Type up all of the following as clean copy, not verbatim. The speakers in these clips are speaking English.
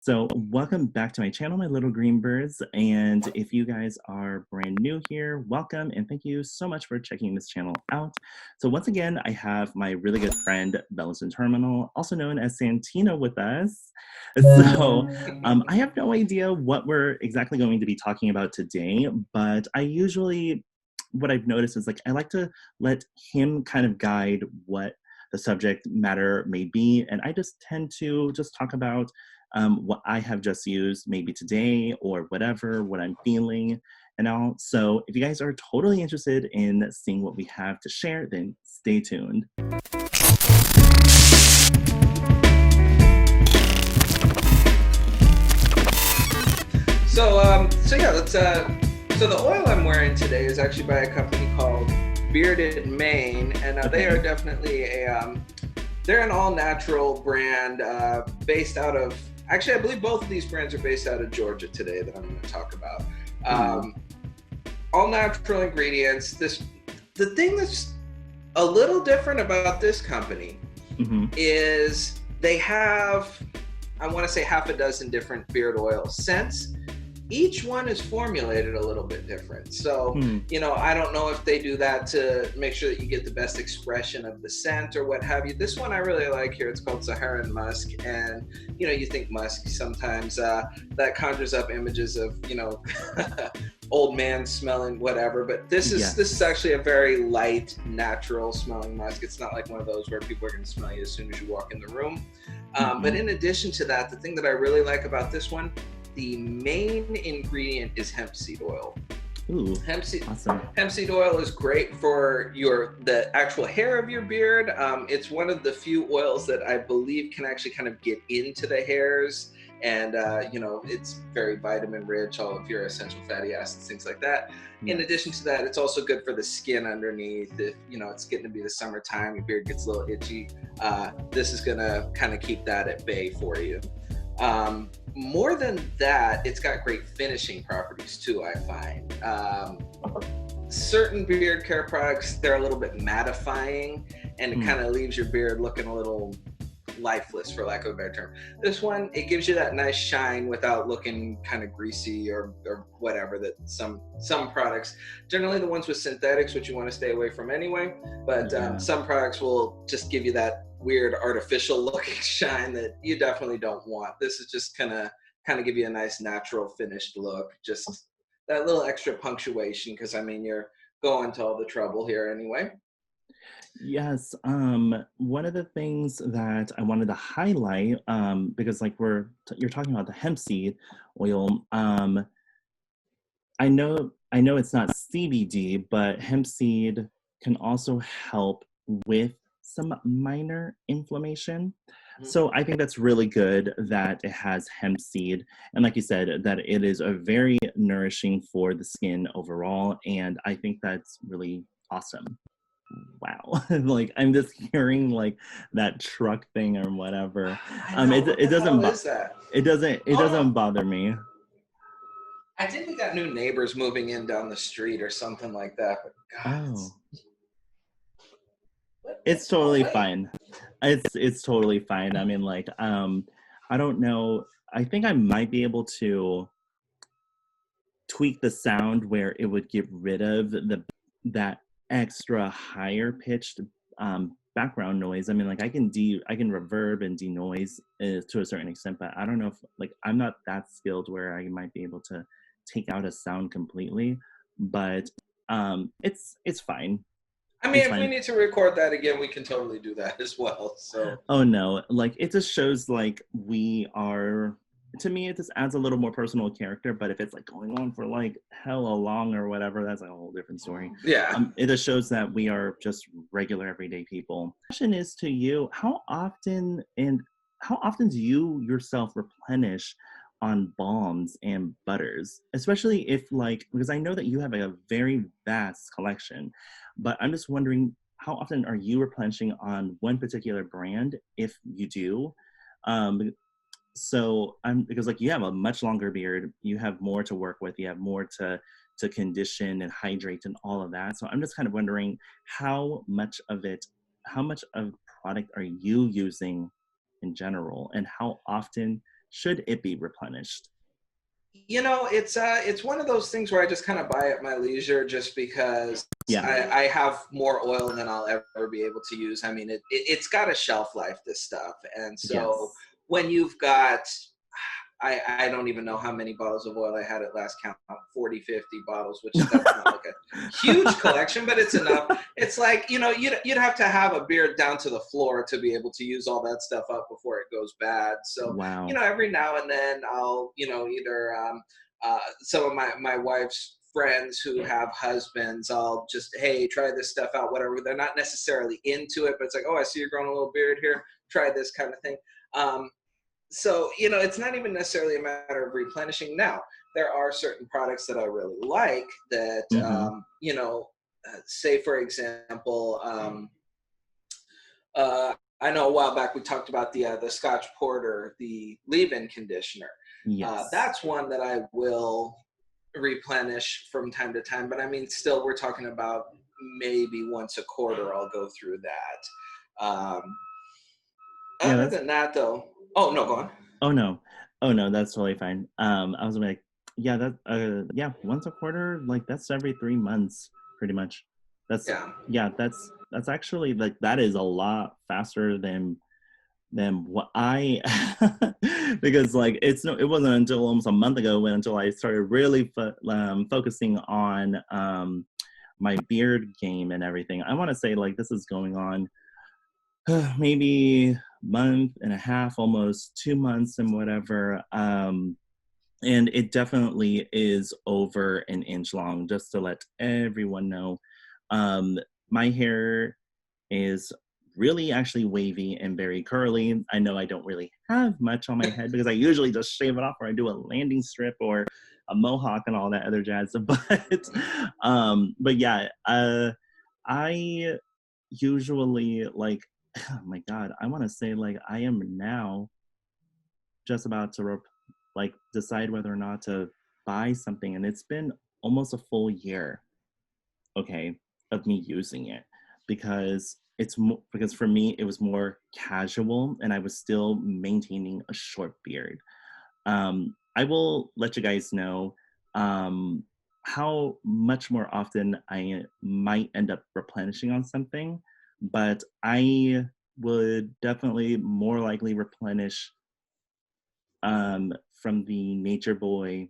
So, welcome back to my channel, my little green birds. And if you guys are brand new here, welcome and thank you so much for checking this channel out. So, once again, I have my really good friend, Bellison Terminal, also known as Santino, with us. So, I have no idea what we're exactly going to be talking about today, but what I've noticed is I like to let him kind of guide what the subject matter may be. And I just tend to just talk about what I have just used maybe today or whatever, what I'm feeling and all. So if you guys are totally interested in seeing what we have to share, then stay tuned. So the oil I'm wearing today is actually by a company called Maine, and they are definitely they're an all-natural brand based out of, actually I believe both of these brands are based out of Georgia today that I'm going to talk about. All natural ingredients. The thing that's a little different about this company is they have, I want to say, half a dozen different beard oil scents. Each one is formulated a little bit different. So, I don't know if they do that to make sure that you get the best expression of the scent or what have you. This one I really like here. It's called Saharan Musk. And, you think musk, sometimes that conjures up images of, old man smelling whatever. But this is actually a very light, natural smelling musk. It's not like one of those where people are going to smell you as soon as you walk in the room. But in addition to that, the thing that I really like about this one, the main ingredient is hemp seed oil. Ooh, awesome. Hemp seed oil is great for the actual hair of your beard. It's one of the few oils that I believe can actually kind of get into the hairs, and it's very vitamin rich, all of your essential fatty acids, things like that. In addition to that, it's also good for the skin underneath. If it's getting to be the summertime, your beard gets a little itchy, this is gonna kind of keep that at bay for you. More than that, it's got great finishing properties too, I find. Certain beard care products, they're a little bit mattifying, and it kind of leaves your beard looking a little lifeless, for lack of a better term. This one, it gives you that nice shine without looking kind of greasy or whatever that some products, generally the ones with synthetics, which you want to stay away from anyway, but some products will just give you that weird artificial looking shine that you definitely don't want. This is just gonna kind of give you a nice natural finished look, just that little extra punctuation, because you're going to all the trouble here anyway. Yes, one of the things that I wanted to highlight, because you're talking about the hemp seed oil, I know it's not CBD, but hemp seed can also help with some minor inflammation. So I think that's really good that it has hemp seed. And like you said, that it is a very nourishing for the skin overall. And I think that's really awesome. Wow. I'm just hearing that truck thing or whatever. It doesn't bother me. I think we got new neighbors moving in down the street or something like that. But God, it's totally fine. It's totally fine. I don't know. I think I might be able to tweak the sound where it would get rid of that extra higher pitched background noise. I can reverb and denoise to a certain extent, but I don't know if I'm not that skilled where I might be able to take out a sound completely, but it's fine. If we need to record that again, we can totally do that as well. So. Oh no, it just shows we are. To me, it just adds a little more personal character. But if it's going on for hella long or whatever, that's a whole different story. Yeah. It just shows that we are just regular everyday people. The question is to you: how often do you yourself replenish on balms and butters, especially if because I know that you have a very vast collection, but I'm just wondering, how often are you replenishing on one particular brand, if you do? So because you have a much longer beard, you have more to work with, you have more to condition and hydrate and all of that. So I'm just kind of wondering how much of product are you using in general, and how often should it be replenished? It's one of those things where I just kind of buy at my leisure, just because Yeah. I have more oil than I'll ever be able to use. I mean, it's got a shelf life, this stuff. And so Yes. when you've got, I don't even know how many bottles of oil I had at last count, 40, 50 bottles, which that's not like a huge collection, but it's enough. It's like, you'd have to have a beard down to the floor to be able to use all that stuff up before it goes bad. So, Wow. every now and then I'll, either some of my wife's friends who have husbands, I'll just, hey, try this stuff out, whatever. They're not necessarily into it, but it's like, oh, I see you're growing a little beard here. Try this kind of thing. So it's not even necessarily a matter of replenishing. Now there are certain products that I really like that Hmm. say for example, I know a while back we talked about the Scotch Porter, the leave-in conditioner. Yes. That's one that I will replenish from time to time, but I mean, still, we're talking about maybe once a quarter I'll go through that. Yeah, Other that's than that, though, oh no, go on. oh no. Oh no, that's totally fine. I was like, yeah, yeah, once a quarter, like that's every 3 months, pretty much. That's Yeah. yeah, that's actually like that is a lot faster than what I because like it wasn't until almost a month ago until I started really focusing on my beard game and everything. I want to say like this is going on maybe month and a half, almost 2 months and whatever. And it definitely is over an inch long, just to let everyone know. Um, my hair is really actually wavy and very curly. I know I don't really have much on my head because I usually just shave it off or I do a landing strip or a mohawk and all that other jazz. But yeah, I usually like, oh my God, I want to say like I am now just about to like decide whether or not to buy something, and it's been almost a full year, okay, of me using it because because for me it was more casual and I was still maintaining a short beard. I will let you guys know um, how much more often I might end up replenishing on something, but I would definitely more likely replenish from the Nature Boy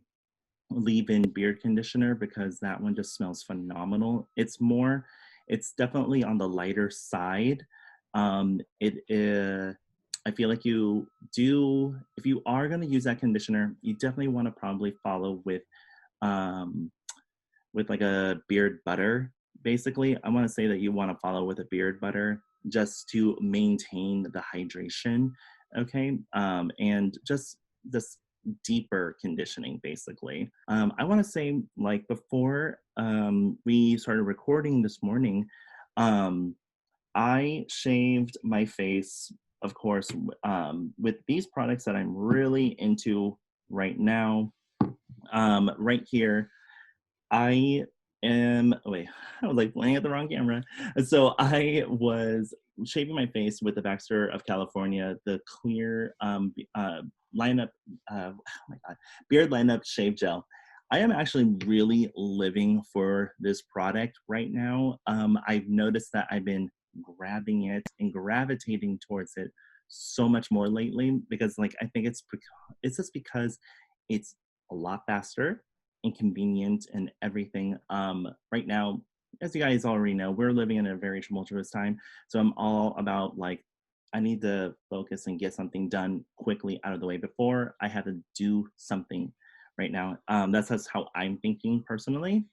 leave-in beard conditioner because that one just smells phenomenal. It's definitely on the lighter side. I feel like if you are going to use that conditioner, you definitely want to probably follow um, with like a beard butter. Basically, I want to say that you want to follow with a beard butter just to maintain the hydration, okay? And just this deeper conditioning, basically. I want to say, like before we started recording this morning, um, I shaved my face, of course, with these products that I'm really into right now. Right here, I am oh wait, I was like playing at the wrong camera. So I was shaving my face with the Baxter of California, the clear lineup oh my god, beard lineup shave gel. I am actually really living for this product right now. I've noticed that I've been grabbing it and gravitating towards it so much more lately because like I think it's just because it's a lot faster and convenient and everything. Right now, as you guys already know, we're living in a very tumultuous time. So I'm all about like, I need to focus and get something done quickly out of the way before I have to do something right now. That's just how I'm thinking personally.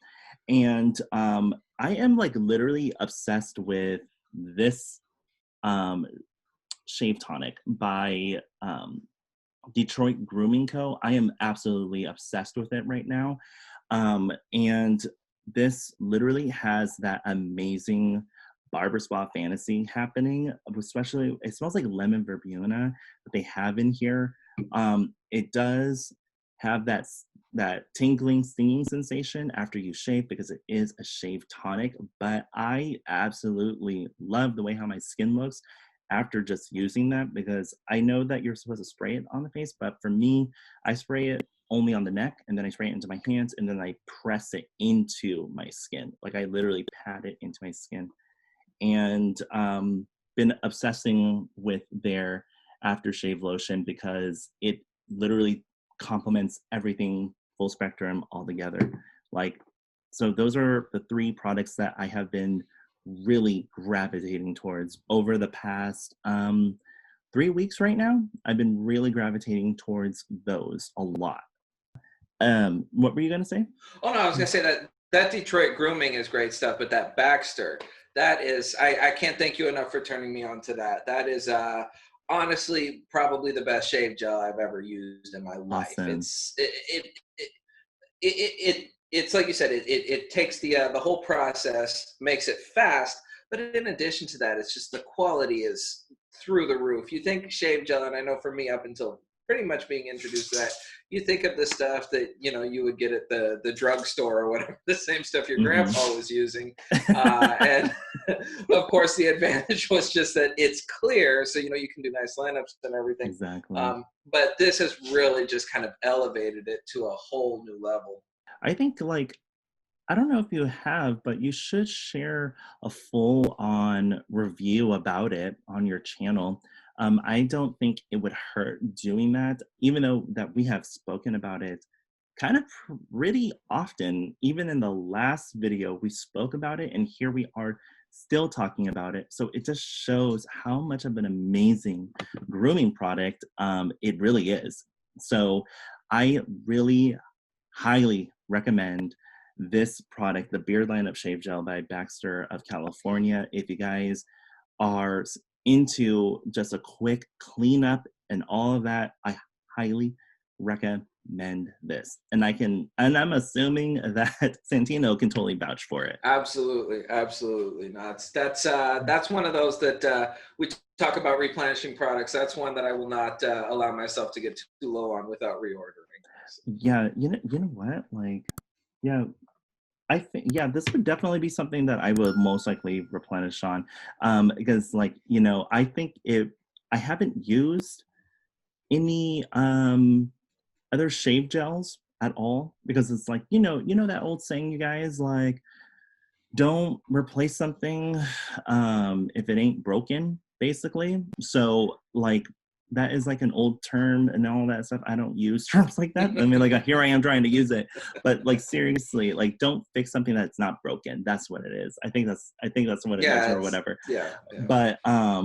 And I am like literally obsessed with this um, shave tonic by Detroit Grooming Co. I am absolutely obsessed with it right now. And this literally has that amazing barber spa fantasy happening, especially it smells like lemon verbena that they have in here. It does have that tingling, stinging sensation after you shave because it is a shave tonic, but I absolutely love the way how my skin looks after just using that, because I know that you're supposed to spray it on the face, but for me, I spray it only on the neck, and then I spray it into my hands, and then I press it into my skin. Like I literally pat it into my skin. And been obsessing with their aftershave lotion because it literally complements everything full spectrum all together. Like, so those are the three products that I have been really gravitating towards over the past 3 weeks right now. I've been really gravitating towards those a lot. What were you gonna say? Oh no, I was gonna say that Detroit grooming is great stuff, but that Baxter, that is, I can't thank you enough for turning me on to that. That is honestly probably the best shave gel I've ever used in my life. Awesome. It's like you said, it takes the whole process, makes it fast, but in addition to that, it's just the quality is through the roof. You think shave gel, and I know for me, up until pretty much being introduced to that, you think of the stuff that you would get at the drugstore or whatever, the same stuff your Hmm. grandpa was using, and of course the advantage was just that it's clear, so you can do nice lineups and everything. Exactly. But this has really just kind of elevated it to a whole new level. I think like I don't know if you have, but you should share a full on review about it on your channel. I don't think it would hurt doing that, even though that we have spoken about it kind of pretty often. Even in the last video, we spoke about it, and here we are still talking about it. So it just shows how much of an amazing grooming product it really is. So I really highly recommend this product, the Beard Lineup Shave Gel by Baxter of California. If you guys are into just a quick cleanup and all of that, I highly recommend this. And I'm assuming that Santino can totally vouch for it. Absolutely, absolutely. No, that's one of those that we talk about replenishing products. That's one that I will not allow myself to get too low on without reordering. Yeah, you know what? Like, yeah, I think yeah, this would definitely be something that I would most likely replenish on, because like I think I haven't used any other shave gels at all, because it's like that old saying, you guys, like, don't replace something if it ain't broken, basically. So like that is like an old term and all that stuff. I don't use terms like that. I mean, like, here I am trying to use it, but like seriously, like, don't fix something that's not broken. That's what it is. I think that's what it is, Yeah, or it's whatever. yeah, yeah.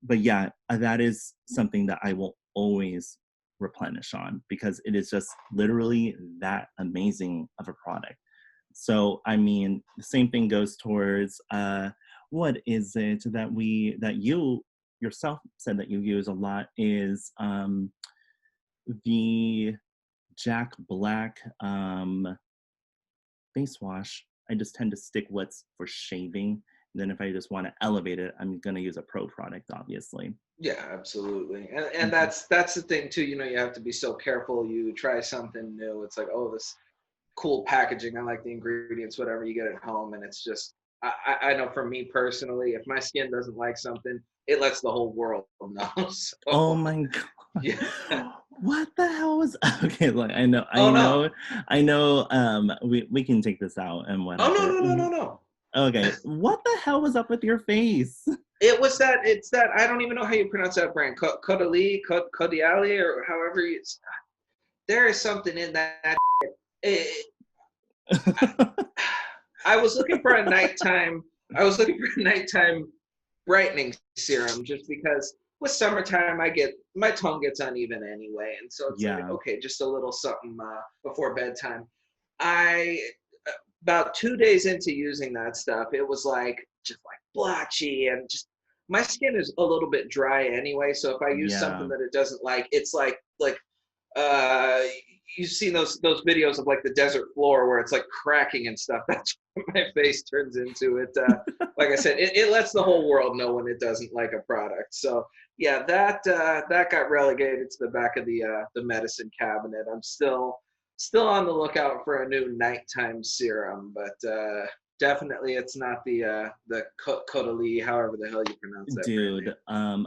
But yeah, that is something that I will always replenish on, because it is just literally that amazing of a product. So I mean, the same thing goes towards what is it that you yourself said that you use a lot is the Jack Black face wash. I just tend to stick what's for shaving. And then if I just want to elevate it, I'm gonna use a pro product, obviously. Yeah, absolutely. And Mhm. that's the thing too, you have to be so careful. You try something new. It's like, oh, this cool packaging. I like the ingredients, whatever you get at home. And it's just, I know for me personally, if my skin doesn't like something, it lets the whole world know. Oh So, my yeah. god. What the hell was okay, look, I know, I Oh, no. know, I know, we can take this out and Oh, no, whatever. no, no, no, no. Okay, what the hell was up with your face? It's that, I don't even know how you pronounce that brand. Caudalie, Caudiali, or however there is something in that. It, I was looking for a nighttime. I was looking for a nighttime brightening serum just because with summertime my tone gets uneven anyway, and so it's like, Yeah, okay, just a little something before bedtime. I About 2 days into using that stuff, it was like just like blotchy, and just my skin is a little bit dry anyway. So if I use something yeah, that it doesn't like, it's like uh you've seen those videos of like the desert floor where it's like cracking and stuff. That's what my face turns into. It like I said, it lets the whole world know when it doesn't like a product. So yeah, that got relegated to the back of the medicine cabinet. I'm still on the lookout for a new nighttime serum, but definitely it's not the Caudalie, however the hell you pronounce that brand name. Dude,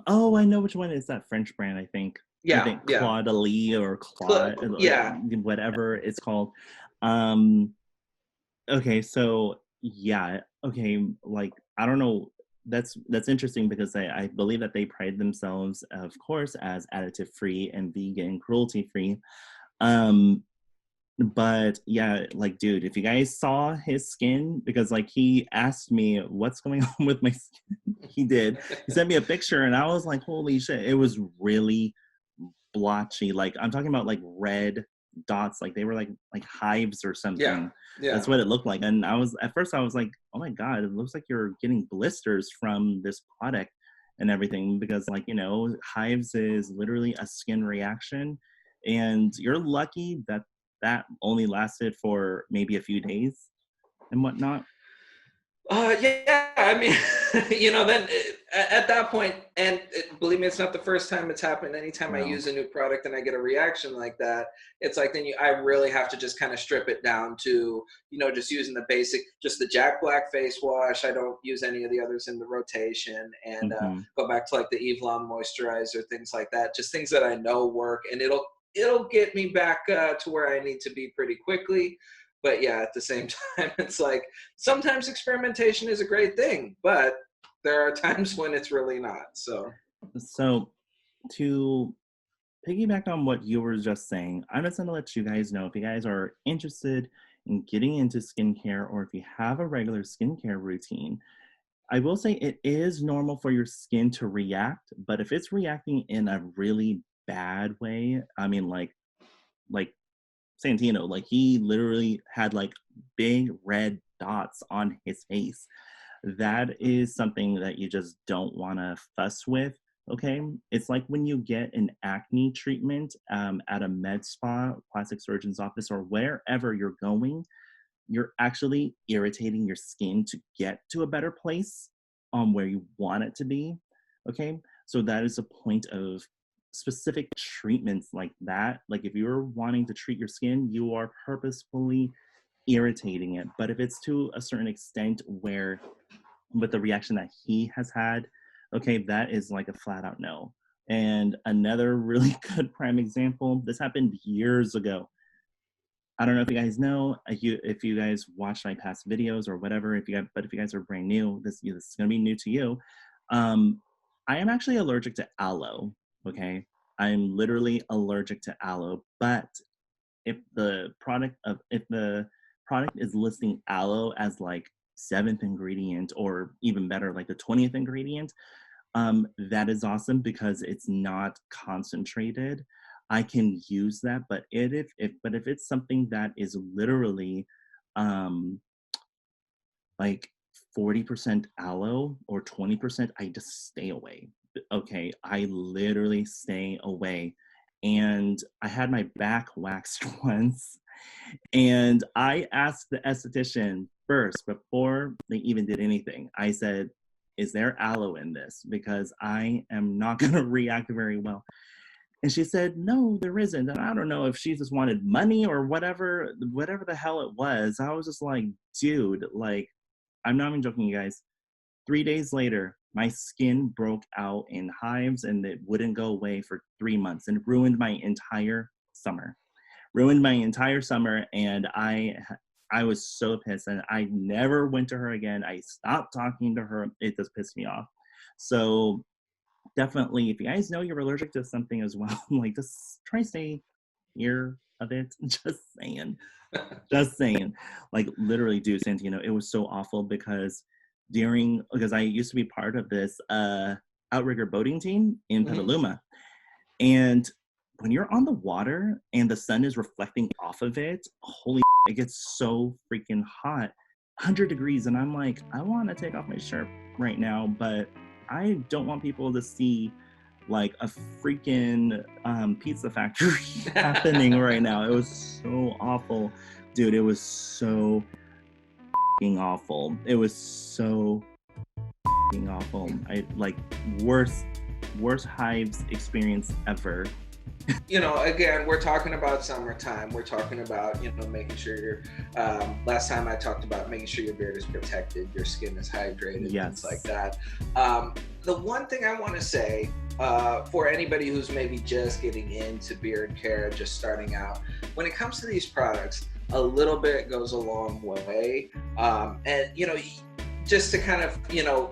oh, I know which one is that French brand, I think. I Yeah, think yeah. Claude or Claude, Yeah. whatever it's called. Um, okay, so yeah, okay, like I don't know. That's interesting because I believe that they pride themselves, of course, as additive free and vegan, cruelty free. Um, but yeah, like dude, if you guys saw his skin, because like he asked me what's going on with my skin, he did. He sent me a picture and I was like, holy shit, it was really blotchy. Like I'm talking about like red dots, like they were like hives or Yeah, something. That's yeah. what it looked like. And I was at first I was like, oh my god, it looks like you're getting blisters from this product and everything, because like, you know, hives is literally a skin reaction, and you're lucky that that only lasted for maybe a few days and whatnot. Yeah, I mean, then at that point, and believe me, it's not the first time it's happened. Anytime I No. use a new product and I get a reaction like that, it's like I really have to just kind of strip it down to, just using the basic, just the Jack Black face wash. I don't use any of the others in the rotation, and Mm-hmm. go back to like the Eve Lom moisturizer, things like that. Just things that I know work, and it'll get me back to where I need to be pretty quickly. But yeah, at the same time, it's like sometimes experimentation is a great thing, but there are times when it's really not. So So to piggyback on what you were just saying, I'm just going to let you guys know, if you guys are interested in getting into skincare, or if you have a regular skincare routine, I will say it is normal for your skin to react, but if it's reacting in a really bad way, I mean, like Santino, like he literally had like big red dots on his face. That is something that you just don't want to fuss with. Okay, it's like when you get an acne treatment at a med spa, plastic surgeon's office, or wherever you're going. You're actually irritating your skin to get to a better place on where you want it to be. Okay, so that is a point of specific treatments like that. Like if you're wanting to treat your skin, you are purposefully irritating it. But if it's to a certain extent where, with the reaction that he has had, okay, that is like a flat out no. And another really good prime example, this happened years ago. I don't know if you guys know, if you guys watched my past videos or whatever, but if you guys are brand new, this is going to be new to you. Um, I am actually allergic to aloe. Okay, I'm literally allergic to aloe. But if the product is listing aloe as like seventh ingredient, or even better, like the 20th ingredient, that is awesome because it's not concentrated. I can use that, but if it's something that is literally um, like 40% aloe or 20%, I just stay away. Okay, I literally stay away. And I had my back waxed once, and I asked the esthetician first before they even did anything. I said, is there aloe in this? Because I am not going to react very well. And she said, no, there isn't. And I don't know if she just wanted money or whatever the hell it was. I was just like, dude, like, I'm not even joking, you guys. 3 days later, my skin broke out in hives and it wouldn't go away for 3 months, and it ruined my entire summer. And I was so pissed, and I never went to her again. I stopped talking to her. It just pissed me off. So definitely, if you guys know you're allergic to something as well, like just try to stay clear of it. Just saying. Like literally, dude, Santino, it was so awful because I used to be part of this outrigger boating team in mhm. Petaluma. And when you're on the water and the sun is reflecting off of it, holy, it gets so freaking hot, 100 degrees. And I'm like, I want to take off my shirt right now, but I don't want people to see like a freaking pizza factory happening right now. It was so awful. Dude, it was so awful. It was so awful. I like worst hives experience ever. Again, we're talking about summertime. We're talking about, making sure last time I talked about making sure your beard is protected, your skin is hydrated, things like Yes. that. The one thing I want to say for anybody who's maybe just getting into beard care, just starting out, when it comes to these products, a little bit goes a long way. And just to kind of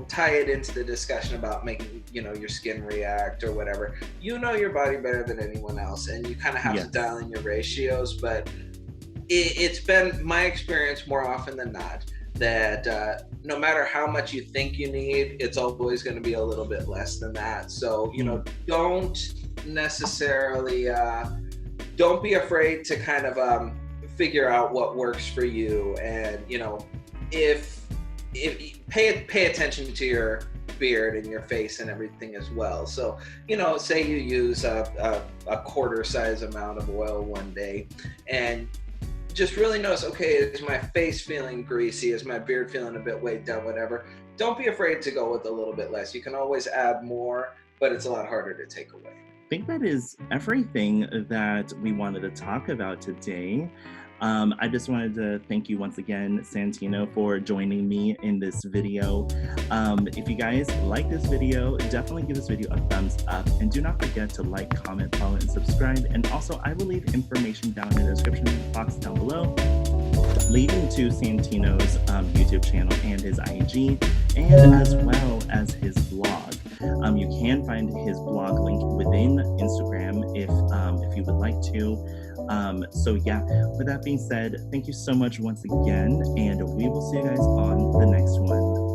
tie it into the discussion about making your skin react or whatever, your body better than anyone else, and you kind of have to dial Yes. in your ratios. But it's been my experience more often than not that no matter how much you think you need, it's always going to be a little bit less than that. So Mm. don't necessarily don't be afraid to kind of figure out what works for you. And if pay attention to your beard and your face and everything as well. So say you use a quarter size amount of oil one day, and just really notice, okay, is my face feeling greasy, is my beard feeling a bit weighed down, whatever. Don't be afraid to go with a little bit less. You can always add more, but it's a lot harder to take away. I think that is everything that we wanted to talk about today. I just wanted to thank you once again, Santino, for joining me in this video. If you guys like this video, definitely give this video a thumbs up, and do not forget to like, comment, follow, and subscribe. And also, I will leave information down in the description box down below, leading to Santino's YouTube channel and his IG, and as well as his blog. You can find his blog link within Instagram if you would like to. So yeah, with that being said, thank you so much once again, and we will see you guys on the next one.